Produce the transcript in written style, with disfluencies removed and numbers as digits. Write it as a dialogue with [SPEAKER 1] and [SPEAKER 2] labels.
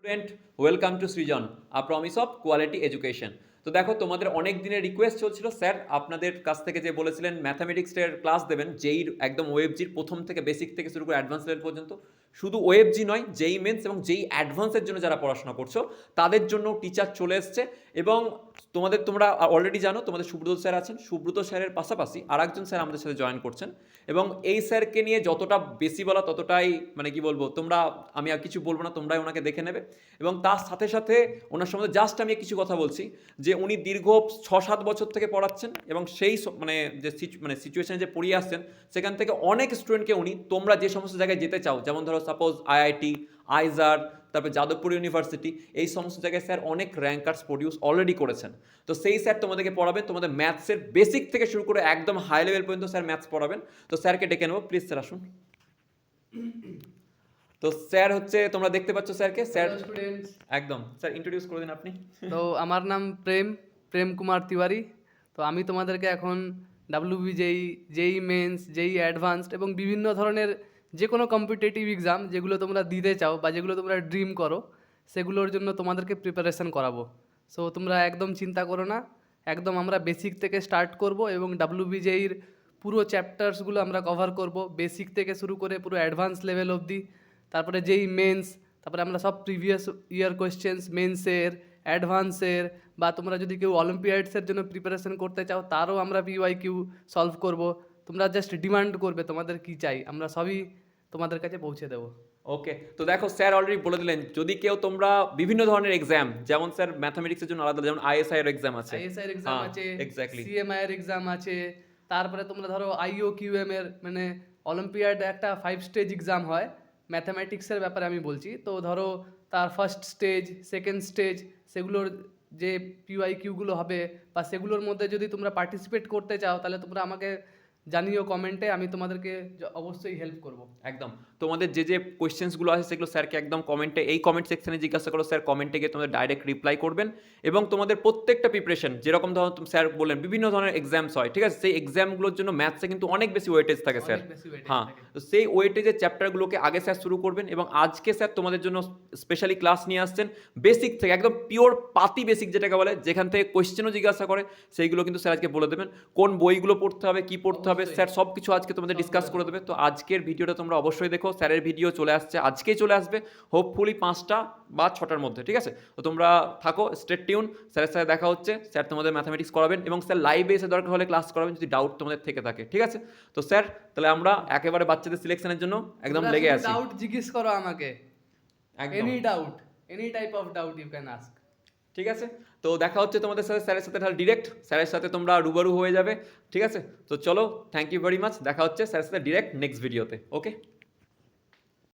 [SPEAKER 1] Student, welcome to Srijan, a promise of quality education. তো দেখো, তোমাদের অনেক দিনের রিকোয়েস্ট চলছিল, স্যার আপনাদের কাছ থেকে যে বলেছিলেন ম্যাথামেটিক্সের ক্লাস দেবেন, যেই একদম ওয়েবজির প্রথম থেকে বেসিক থেকে শুরু করে অ্যাডভান্স লেভেল পর্যন্ত। শুধু ওয়েবজি নয়, যেই মেন্স এবং যেই অ্যাডভান্সের জন্য যারা পড়াশোনা করছো তাদের জন্য টিচার চলে এসছে। এবং তোমরা অলরেডি জানো তোমাদের সুব্রত স্যার আছেন, সুব্রত স্যারের পাশাপাশি আর একজন স্যার আমাদের সাথে জয়েন করছেন। এবং এই স্যারকে নিয়ে যতটা বেশি বলা ততটাই মানে কি বলবো, আমি আর কিছু বলবো না, তোমরাই ওনাকে দেখে নেবে। এবং তার সাথে সাথে ওনার সম্বন্ধে জাস্ট আমি কিছু কথা বলছি যে উনি দীর্ঘ 6-7 বছর থেকে পড়াচ্ছেন এবং সেই যে সিচুয়েশনে যে পড়িয়ে আসছেন সেখান থেকে অনেক স্টুডেন্টকে উনি, তোমরা যে সমস্ত জায়গায় যেতে চাও, যেমন ধরো সাপোজ আইআইটি, আইজার, তারপর যাদবপুর ইউনিভার্সিটি, এই সমস্ত জায়গায় স্যার অনেক র্যাঙ্কার্স প্রডিউস অলরেডি করেছেন। তো সেই স্যার তোমাদেরকে পড়াবেন, তোমাদের ম্যাথসের বেসিক থেকে শুরু করে একদম হাই লেভেল পর্যন্ত স্যার ম্যাথস পড়াবেন। তো স্যারকে ডেকে নেবো, প্লিজ স্যার আসুন। তো স্যার হচ্ছে, তোমরা দেখতে পাচ্ছ স্যারকে। স্যার
[SPEAKER 2] স্টুডেন্টস,
[SPEAKER 1] একদম স্যার ইন্ট্রোডিউস করে দিন আপনি।
[SPEAKER 2] তো আমার নাম প্রেম কুমার তিওয়ারি। তো আমি তোমাদেরকে এখন ডাব্লিউবি যেই মেন্স, যেই অ্যাডভান্সড এবং বিভিন্ন ধরনের যে কোনো কম্পিটিটিভ এক্সাম যেগুলো তোমরা দিতে চাও বা যেগুলো তোমরা ড্রিম করো, সেগুলোর জন্য তোমাদেরকে প্রিপারেশন করাবো। সো তোমরা একদম চিন্তা করো না, একদম আমরা বেসিক থেকে স্টার্ট করব এবং ডাব্লিউবি যেইর পুরো চ্যাপ্টার্সগুলো আমরা কভার করব, বেসিক থেকে শুরু করে পুরো অ্যাডভান্স লেভেল অবধি। তারপরে যেই মেন্স, তারপরে আমরা সব প্রিভিয়াস ইয়ার কোয়েশ্চেন্স, মেন্সের, অ্যাডভান্সের, বা তোমরা যদি কেউ অলিম্পিয়াডসের জন্য প্রিপারেশন করতে চাও তারও আমরা পিওয়াইকিউ সলভ করব। তোমরা জাস্ট ডিমান্ড করবে তোমাদের কি চাই, আমরা সবই তোমাদের কাছে পৌঁছে দেবো।
[SPEAKER 1] ওকে, তো দেখো স্যার অলরেডি বলে দিলেন, যদি কেউ তোমরা বিভিন্ন ধরনের এক্সাম, যেমন স্যার ম্যাথামেটিক্সের জন্য আলাদা, যেমন আইএসআই এর এক্সাম আছে,
[SPEAKER 2] আইএসআই এর এক্সাম আছে,
[SPEAKER 1] এক্স্যাক্টলি,
[SPEAKER 2] সিএমআই এর এক্সাম আছে, তারপরে তোমরা ধরো আইওকিউএম এর মানে অলিম্পিয়াড একটা 5 স্টেজ এক্সাম হয় ম্যাথামেটিক্সের ব্যাপারে আমি বলছি। তো ধরো তার ফার্স্ট স্টেজ, সেকেন্ড স্টেজ, সেগুলোর যে পিওয়াইকিউগুলো হবে বা সেগুলোর মধ্যে যদি তোমরা পার্টিসিপেট করতে চাও তাহলে তোমরা আমাকে জানিও কমেন্টে, আমি তোমাদেরকে অবশ্যই হেল্প করব।
[SPEAKER 1] একদম। তোমাদের যে কোয়েশ্চেন্সগুলো আছে সেগুলো স্যারকে একদম কমেন্টে, এই কমেন্ট সেকশনে জিজ্ঞাসা করো, স্যার কমেন্টে গিয়ে তোমাদের ডাইরেক্ট রিপ্লাই করবেন। এবং তোমাদের প্রত্যেকটা প্রিপারেশন, যেরকম ধরো স্যার বললেন বিভিন্ন ধরনের এক্সামস হয়, ঠিক আছে, সেই এক্সামগুলোর জন্য ম্যাথসে কিন্তু অনেক বেশি ওয়েটেজ থাকে স্যার। হ্যাঁ, তো সেই ওয়েটেজের চ্যাপ্টারগুলোকে আগে স্যার শুরু করবেন। এবং আজকে স্যার তোমাদের জন্য স্পেশালি ক্লাস নিয়ে আসছেন বেসিক থেকে, একদম পিওর পাতি বেসিক যেটাকে বলে, যেখান থেকে কোয়েশ্চেনও জিজ্ঞাসা করে সেইগুলো কিন্তু স্যার আজকে বলে দেবেন। কোন বইগুলো পড়তে হবে, কি পড়তে হবে, স্যার সব কিছু আজকে তোমাদের ডিসকাস করে দেবে। তো আজকের ভিডিওটা তোমরা অবশ্যই দেখো, স্যারের ভিডিও চলে আসছে, আজকেই চলে আসবে, হোপফুলি 5টা বা 6টার মধ্যে, ঠিক আছে। তো তোমরা থাকো, স্টে টিউন, স্যারের সাথে দেখা হচ্ছে। স্যার তোমাদের ম্যাথামেটিক্স করাবেন এবং স্যার লাইভে এসে দরকার হলে ক্লাস করাবেন যদি ডাউট তোমাদের থেকে থাকে, ঠিক আছে। তো স্যার, তাহলে আমরা একেবারে বাচ্চাদের সিলেকশনের জন্য একদম লেগে আছি।
[SPEAKER 2] ডাউট জিজ্ঞেস করো আমাকে, any doubt, any type of doubt you can ask.
[SPEAKER 1] ঠিক আছে, তো দেখা হচ্ছে তোমাদের সাথে স্যারের সাথে, তাহলে ডিরেক্ট স্যারের সাথে তোমরা রুবারু হয়ে যাবে, ঠিক আছে। তো চলো, থ্যাংক ইউ ভেরি মাচ, দেখা হচ্ছে স্যারের সাথে ডিরেক্ট নেক্সট ভিডিওতে। ওকে।